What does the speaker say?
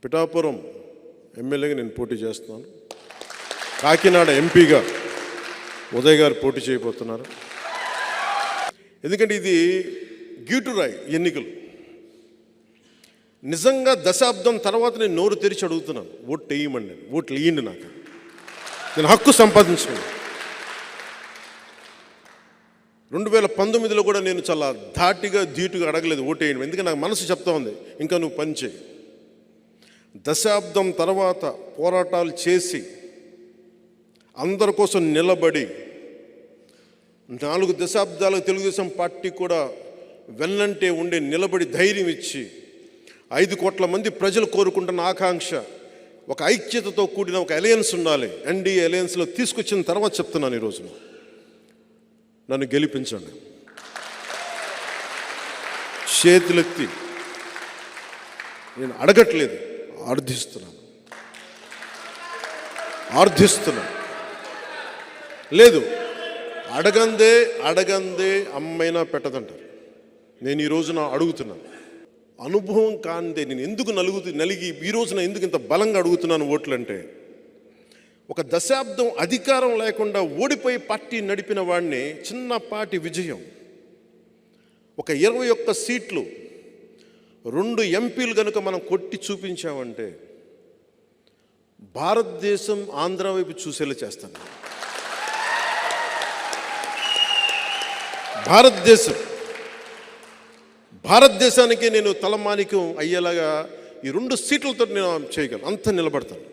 పిఠాపురం ఎమ్మెల్యేగా నేను పోటీ చేస్తున్నాను. కాకినాడ ఎంపీగా ఉదయ్ గారు పోటీ చేయబోతున్నారు. ఎందుకంటే ఇది గీటురాయి ఎన్నికలు. నిజంగా దశాబ్దం తర్వాత నేను నోరు తెరిచి అడుగుతున్నాను, ఓట్లు వేయమండి, ఓట్లు వేయండి, నాకు నేను హక్కు సంపాదించుకున్నాను. 2019లో కూడా నేను చాలా ధాటిగా ధీటుగా అడగలేదు ఓటు వేయండి, ఎందుకంటే నాకు మనసు చెప్తా ఉంది ఇంకా నువ్వు పని చేయి. దశాబ్దం తర్వాత పోరాటాలు చేసి అందరి కోసం నిలబడి 4 దశాబ్దాలకు తెలుగుదేశం పార్టీ కూడా వెన్నంటే ఉండే నిలబడి ధైర్యం ఇచ్చి 5 కోట్ల మంది ప్రజలు కోరుకుంటున్న ఆకాంక్ష ఒక ఐక్యతతో కూడిన ఒక అలయన్స్ ఉండాలి. ఎన్డీఏ అలయన్స్లో తీసుకొచ్చిన తర్వాత చెప్తున్నాను, ఈరోజు నన్ను గెలిపించండి. చేతులెత్తి నేను అడగట్లేదు, ఆర్థిస్తున్నాను. లేదు, అడగందే అమ్మైనా పెట్టదంటారు. నేను ఈ రోజున అడుగుతున్నాను. అనుభవం కాందే నేను ఎందుకు నలిగి ఈ రోజున ఎందుకు ఇంత బలంగా అడుగుతున్నాను ఓట్లు అంటే, ఒక దశాబ్దం అధికారం లేకుండా ఓడిపోయి పార్టీ నడిపిన వాడిని చిన్నపాటి విజయం, ఒక 21 సీట్లు 2 ఎంపీలు కనుక మనం కొట్టి చూపించామంటే భారతదేశం ఆంధ్ర వైపు చూసేలా చేస్తాను. భారతదేశానికి నేను తలమానికం అయ్యేలాగా ఈ 2 సీట్లతో నేను చేయగలను, అంత నిలబడతాను.